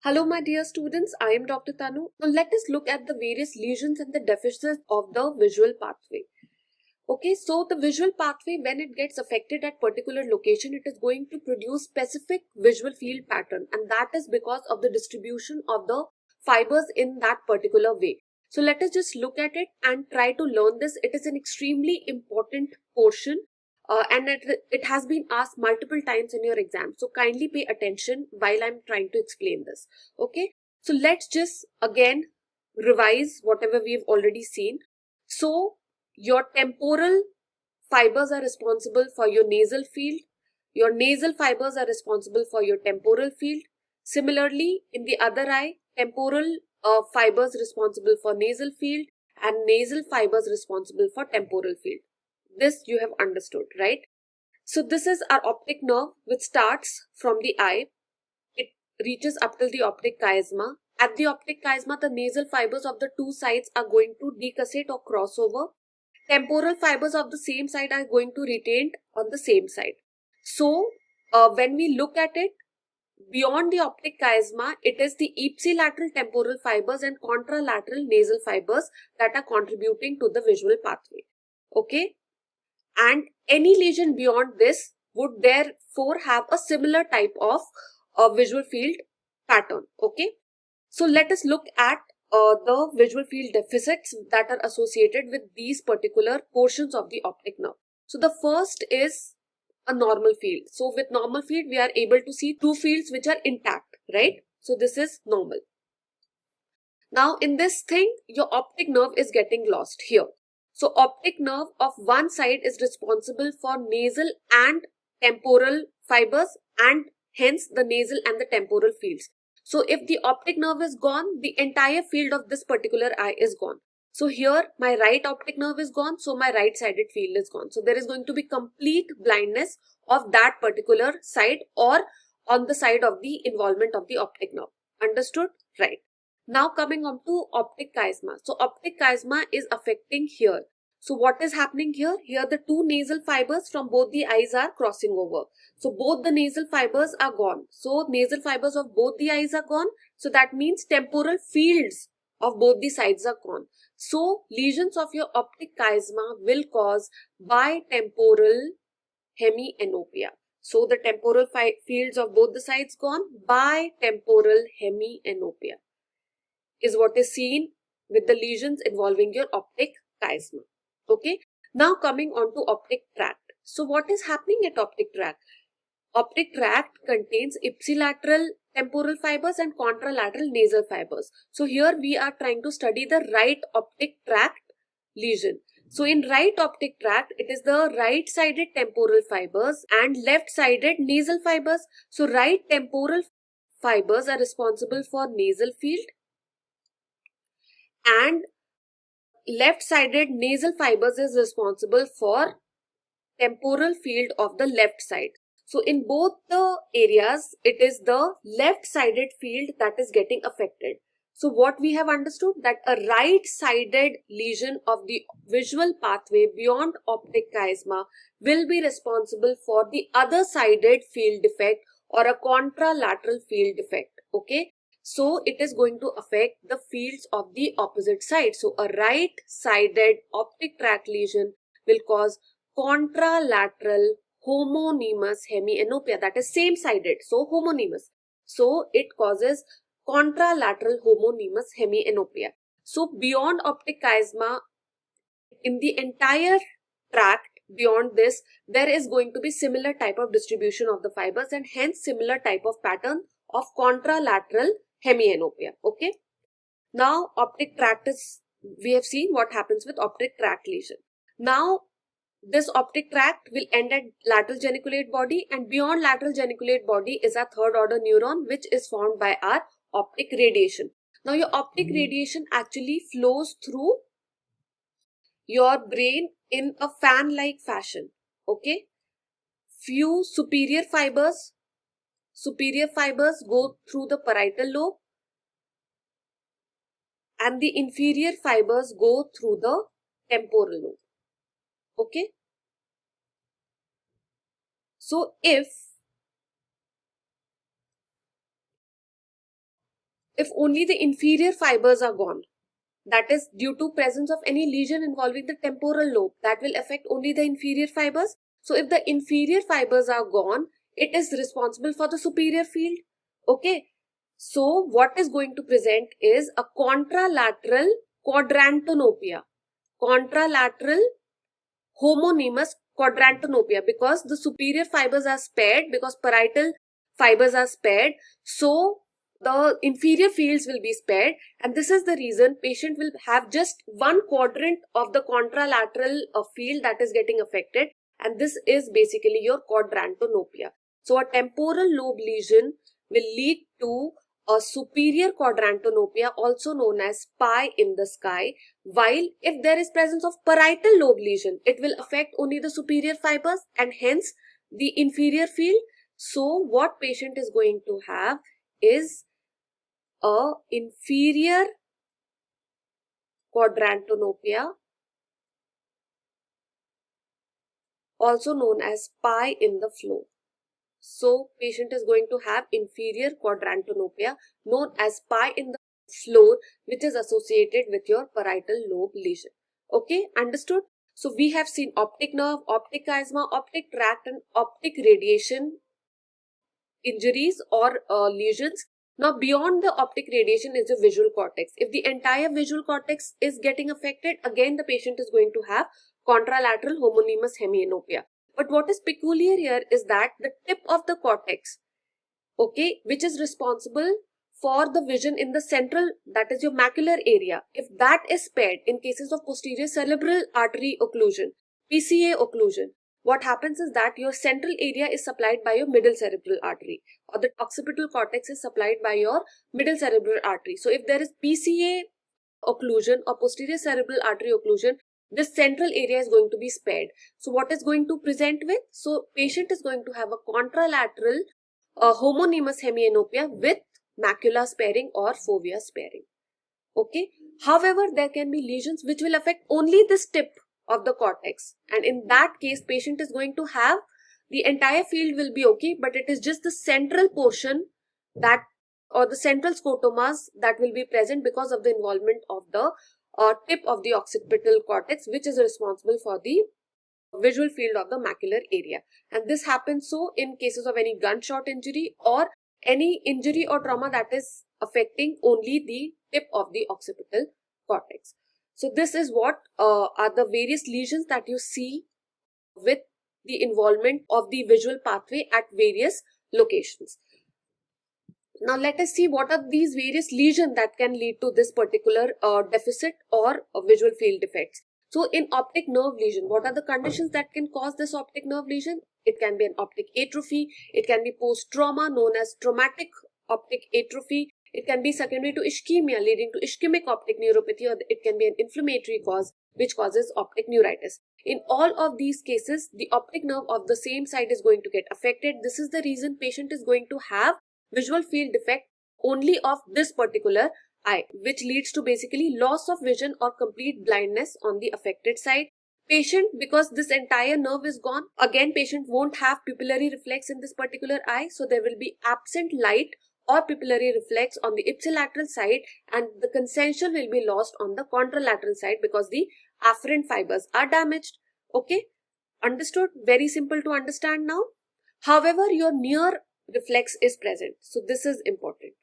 Hello my dear students, I am Dr. Tanu. Now let us look at the various lesions and the deficits of the visual pathway. Okay, so the visual pathway, when it gets affected at particular location, it is going to produce specific visual field pattern, and that is because of the distribution of the fibers in that particular way. So let us just look at it and try to learn this. It is an extremely important portion. And it has been asked multiple times in your exam. So kindly pay attention while I'm trying to explain this. Okay. So let's just again revise whatever we've already seen. So your temporal fibers are responsible for your nasal field. Your nasal fibers are responsible for your temporal field. Similarly, in the other eye, temporal fibers responsible for nasal field and nasal fibers responsible for temporal field. This you have understood, right? So this is our optic nerve, which starts from the eye. It reaches up till the optic chiasma. At the optic chiasma, the nasal fibers of the two sides are going to decussate or cross over. Temporal fibers of the same side are going to retain on the same side. So when we look at it, beyond the optic chiasma, it is the ipsilateral temporal fibers and contralateral nasal fibers that are contributing to the visual pathway. Okay. And any lesion beyond this would therefore have a similar type of visual field pattern. Okay. So let us look at the visual field deficits that are associated with these particular portions of the optic nerve. So the first is a normal field. So with normal field, we are able to see two fields which are intact, right? So this is normal. Now in this thing, your optic nerve is getting lost here. So optic nerve of one side is responsible for nasal and temporal fibers, and hence the nasal and the temporal fields. So if the optic nerve is gone, the entire field of this particular eye is gone. So here my right optic nerve is gone, so my right sided field is gone. So there is going to be complete blindness of that particular side or on the side of the involvement of the optic nerve. Understood? Right. Now coming on to optic chiasma. So optic chiasma is affecting here. So what is happening here? Here the two nasal fibers from both the eyes are crossing over. So both the nasal fibers are gone. So nasal fibers of both the eyes are gone. So that means temporal fields of both the sides are gone. So lesions of your optic chiasma will cause bitemporal hemianopia. So the temporal fields of both the sides gone, bitemporal hemianopia is what is seen with the lesions involving your optic chiasma. Okay. Now coming on to optic tract. So what is happening at optic tract? Optic tract contains ipsilateral temporal fibers and contralateral nasal fibers. So here we are trying to study the right optic tract lesion. So in right optic tract, it is the right-sided temporal fibers and left-sided nasal fibers. So right temporal fibers are responsible for nasal field and left-sided nasal fibers is responsible for temporal field of the left side. So in both the areas, it is the left-sided field that is getting affected. So what we have understood, that a right-sided lesion of the visual pathway beyond optic chiasma will be responsible for the other-sided field defect or a contralateral field defect. Okay. So it is going to affect the fields of the opposite side. So a right-sided optic tract lesion will cause contralateral homonymous hemianopia, that is same-sided, so homonymous. So it causes contralateral homonymous hemianopia. So beyond optic chiasma, in the entire tract beyond this, there is going to be similar type of distribution of the fibers and hence similar type of pattern of contralateral hemianopia. Okay. Now optic tract is, we have seen what happens with optic tract lesion. Now this optic tract will end at lateral geniculate body, and beyond lateral geniculate body is our third order neuron, which is formed by our optic radiation. Now your optic radiation actually flows through your brain in a fan-like fashion. Okay. Few superior fibers go through the parietal lobe and the inferior fibers go through the temporal lobe. Okay. So if only the inferior fibers are gone, that is due to presence of any lesion involving the temporal lobe, that will affect only the inferior fibers. So if the inferior fibers are gone, it is responsible for the superior field. Okay. So what is going to present is a contralateral quadrantonopia, contralateral homonymous quadrantonopia, because the superior fibers are spared, because parietal fibers are spared. So the inferior fields will be spared, and this is the reason patient will have just one quadrant of the contralateral field that is getting affected, and this is basically your quadrantonopia. So a temporal lobe lesion will lead to a superior quadrantonopia, also known as pie in the sky, while if there is presence of parietal lobe lesion, it will affect only the superior fibers and hence the inferior field. So what patient is going to have is a inferior quadrantonopia, also known as pie in the floor. So patient is going to have inferior quadrantonopia known as pie in the floor, which is associated with your parietal lobe lesion. Okay, understood? So we have seen optic nerve, optic chiasma, optic tract and optic radiation injuries or lesions. Now beyond the optic radiation is the visual cortex. If the entire visual cortex is getting affected, again the patient is going to have contralateral homonymous hemianopia. But what is peculiar here is that the tip of the cortex, okay, which is responsible for the vision in the central, that is your macular area, if that is spared in cases of posterior cerebral artery occlusion, PCA occlusion, what happens is that your central area is supplied by your middle cerebral artery, or the occipital cortex is supplied by your middle cerebral artery. So if there is PCA occlusion or posterior cerebral artery occlusion, this central area is going to be spared. So what is going to present with? So patient is going to have a contralateral homonymous hemianopia with macula sparing or fovea sparing. Okay. However, there can be lesions which will affect only this tip of the cortex, and in that case patient is going to have the entire field will be okay, but it is just the central portion that, or the central scotomas, that will be present because of the involvement of the tip of the occipital cortex, which is responsible for the visual field of the macular area. And this happens so in cases of any gunshot injury or any injury or trauma that is affecting only the tip of the occipital cortex. So this is what are the various lesions that you see with the involvement of the visual pathway at various locations. Now let us see what are these various lesions that can lead to this particular deficit or visual field defects. So in optic nerve lesion, what are the conditions that can cause this optic nerve lesion? It can be an optic atrophy, it can be post-trauma known as traumatic optic atrophy, it can be secondary to ischemia leading to ischemic optic neuropathy, or it can be an inflammatory cause which causes optic neuritis. In all of these cases, the optic nerve of the same side is going to get affected. This is the reason patient is going to have visual field defect only of this particular eye, which leads to basically loss of vision or complete blindness on the affected side. Patient, because this entire nerve is gone, again patient won't have pupillary reflex in this particular eye, so there will be absent light or pupillary reflex on the ipsilateral side, and the consensual will be lost on the contralateral side because the afferent fibers are damaged. Okay, understood? Very simple to understand now. However, your near reflex is present, so this is important.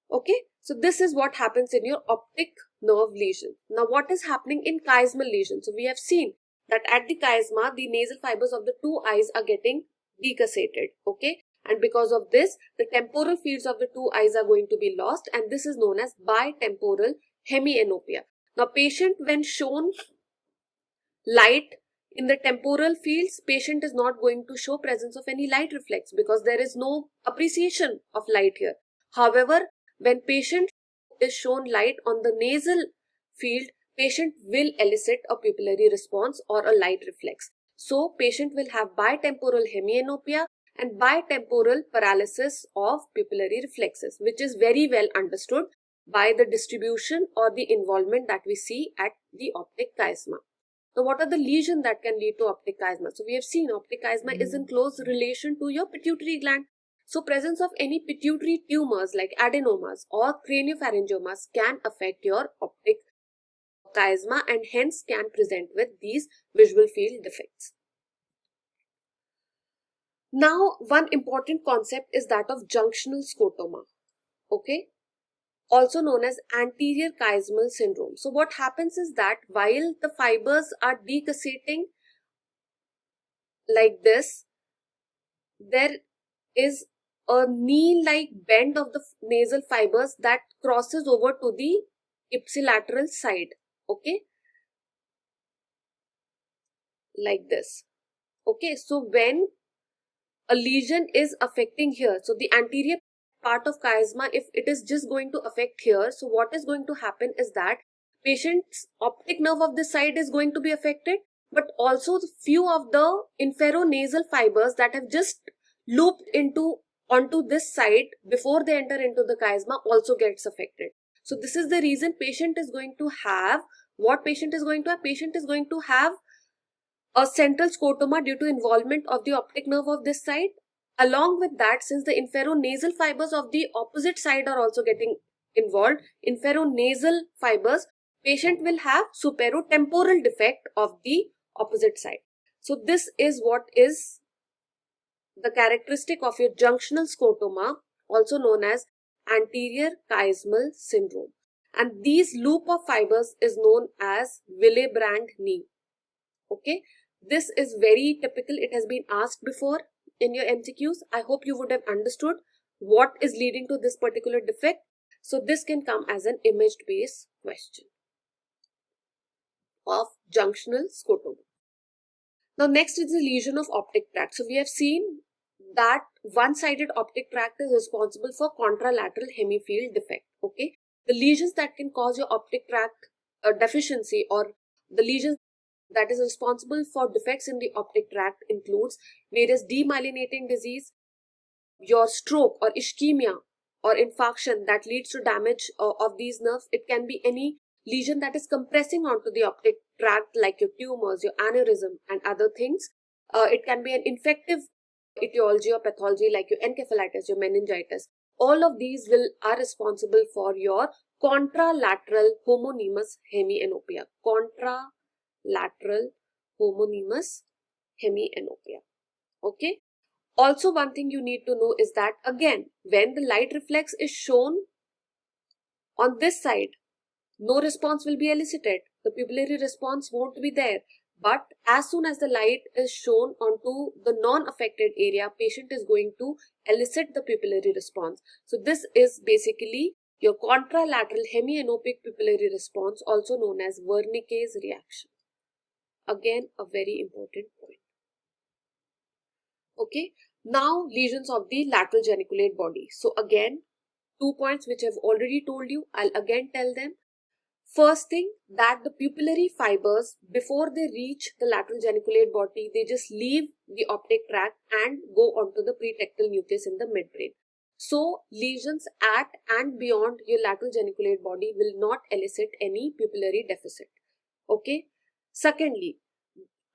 Okay, so this is what happens in your optic nerve lesion. Now what is happening in chiasmal lesion? So we have seen that at the chiasma, the nasal fibers of the two eyes are getting decussated. Okay, and because of this, the temporal fields of the two eyes are going to be lost, and this is known as bitemporal hemianopia. Now patient, when shown light in the temporal fields, patient is not going to show presence of any light reflex because there is no appreciation of light here. However, when patient is shown light on the nasal field, patient will elicit a pupillary response or a light reflex. So patient will have bitemporal hemianopia and bitemporal paralysis of pupillary reflexes, which is very well understood by the distribution or the involvement that we see at the optic chiasma. Now, what are the lesions that can lead to optic chiasma? So we have seen optic chiasma is in close relation to your pituitary gland. So presence of any pituitary tumors like adenomas or craniopharyngiomas can affect your optic chiasma and hence can present with these visual field defects. Now, one important concept is that of junctional scotoma, okay, also known as anterior chiasmal syndrome. So what happens is that while the fibers are decussating like this, there is a knee-like bend of the nasal fibers that crosses over to the ipsilateral side, okay, like this. Okay, so when a lesion is affecting here, so the anterior part of chiasma, if it is just going to affect here, so what is going to happen is that patient's optic nerve of this side is going to be affected, but also the few of the inferonasal fibers that have just looped onto this side before they enter into the chiasma also gets affected. So this is the reason patient is going to have, what patient is going to have? Patient is going to have a central scotoma due to involvement of the optic nerve of this side. Along with that, since the inferonasal fibers of the opposite side are also getting involved, inferonasal fibers, patient will have superotemporal defect of the opposite side. So this is what is the characteristic of your junctional scotoma, also known as anterior chiasmal syndrome. And these loop of fibers is known as Willebrand knee. Okay, this is very typical. It has been asked before in your MCQs. I hope you would have understood what is leading to this particular defect. So this can come as an image based question of junctional scotoma. Now next is the lesion of optic tract. So we have seen that one-sided optic tract is responsible for contralateral hemifield defect. Okay, the lesions that can cause your optic tract deficiency, or the lesions that is responsible for defects in the optic tract, includes various demyelinating disease, your stroke or ischemia or infarction that leads to damage of these nerves. It can be any lesion that is compressing onto the optic tract like your tumors, your aneurysm and other things. It can be an infective etiology or pathology like your encephalitis, your meningitis. All of these are responsible for your contralateral homonymous hemianopia. Contralateral homonymous hemianopia. Okay. Also, one thing you need to know is that again, when the light reflex is shown on this side, no response will be elicited. The pupillary response won't be there. But as soon as the light is shown onto the non-affected area, patient is going to elicit the pupillary response. So this is basically your contralateral hemianopic pupillary response, also known as Wernicke's reaction. Again, a very important point. Okay, now lesions of the lateral geniculate body. So again, 2 points which I've already told you, I'll again tell them. First thing, that the pupillary fibers, before they reach the lateral geniculate body, they just leave the optic tract and go onto the pretectal nucleus in the midbrain. So lesions at and beyond your lateral geniculate body will not elicit any pupillary deficit. Okay. Secondly,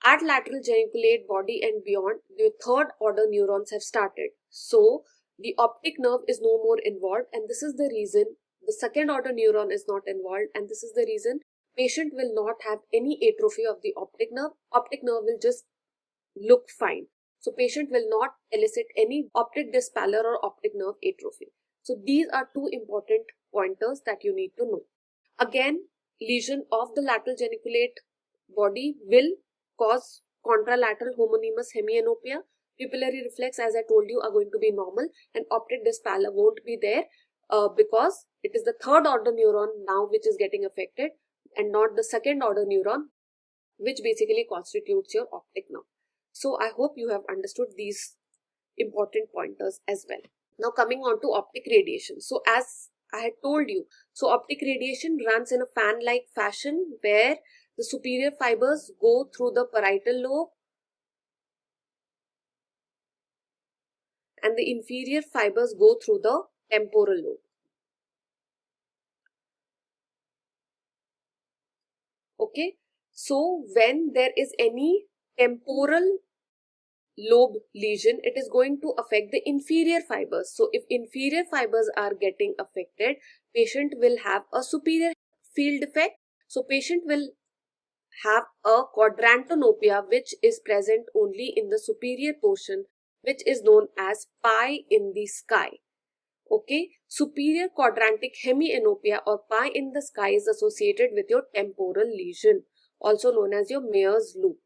at lateral geniculate body and beyond, the third order neurons have started. So the optic nerve is no more involved, and this is the reason the second order neuron is not involved, and this is the reason patient will not have any atrophy of the optic nerve. Optic nerve will just look fine. So patient will not elicit any optic dyspallor or optic nerve atrophy. So these are two important pointers that you need to know. Again, lesion of the lateral geniculate body will cause contralateral homonymous hemianopia. Pupillary reflex, as I told you, are going to be normal, and optic dyspallor won't be there because it is the third order neuron now which is getting affected and not the second order neuron, which basically constitutes your optic nerve. So I hope you have understood these important pointers as well. Now coming on to optic radiation. So as I had told you, so optic radiation runs in a fan-like fashion where the superior fibers go through the parietal lobe and the inferior fibers go through the temporal lobe. Okay, So when there is any temporal lobe lesion, it is going to affect the inferior fibers. So if inferior fibers are getting affected, patient will have a superior field defect. So patient will have a quadrantonopia which is present only in the superior portion, which is known as pie in the sky. Okay, superior quadrantic hemianopia or pie in the sky is associated with your temporal lesion, also known as your Mears loop.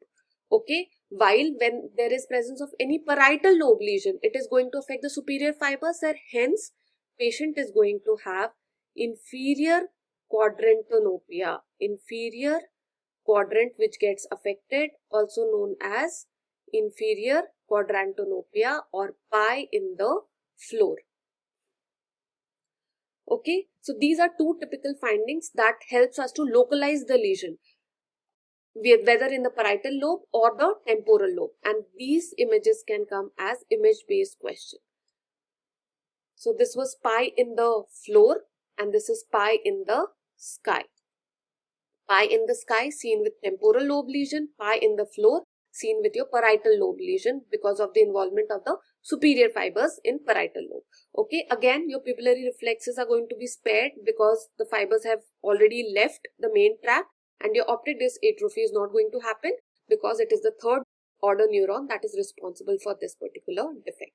Okay, while when there is presence of any parietal lobe lesion, it is going to affect the superior fibers, and hence patient is going to have inferior quadrantonopia, inferior quadrant which gets affected, also known as inferior quadrantonopia or pie in the floor. Okay, so these are two typical findings that helps us to localize the lesion, whether in the parietal lobe or the temporal lobe, and these images can come as image based question. So this was pie in the floor and this is pie in the sky. Pie in the sky seen with temporal lobe lesion, pie in the floor seen with your parietal lobe lesion because of the involvement of the superior fibers in parietal lobe. Okay, again your pupillary reflexes are going to be spared because the fibers have already left the main tract, and your optic disc atrophy is not going to happen because it is the third order neuron that is responsible for this particular defect.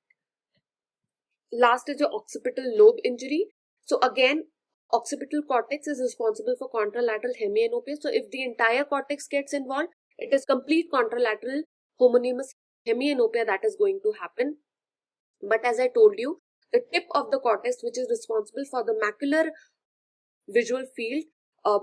Last is your occipital lobe injury. So again, occipital cortex is responsible for contralateral hemianopia. So if the entire cortex gets involved, it is complete contralateral homonymous hemianopia that is going to happen. But as I told you, the tip of the cortex, which is responsible for the macular visual field,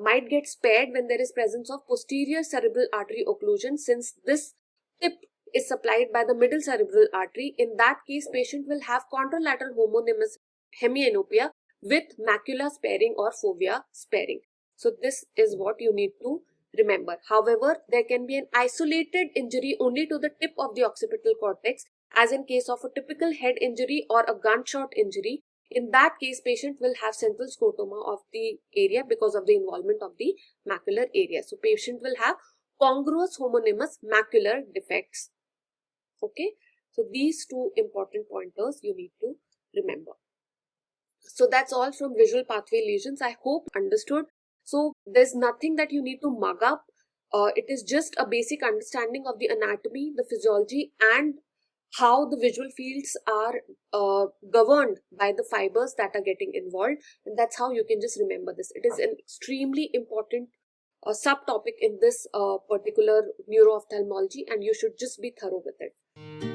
might get spared when there is presence of posterior cerebral artery occlusion, since this tip is supplied by the middle cerebral artery. In that case, patient will have contralateral homonymous hemianopia with macula sparing or fovea sparing. So this is what you need to remember. However, there can be an isolated injury only to the tip of the occipital cortex, as in case of a typical head injury or a gunshot injury. In that case, patient will have central scotoma of the area because of the involvement of the macular area. So patient will have congruous homonymous macular defects. Okay, so these two important pointers you need to remember. So that's all from visual pathway lesions. I hope understood. So there's nothing that you need to mug up. It is just a basic understanding of the anatomy, the physiology, and how the visual fields are governed by the fibers that are getting involved, and that's how you can just remember this. It is an extremely important subtopic in this particular neuro-ophthalmology, and you should just be thorough with it.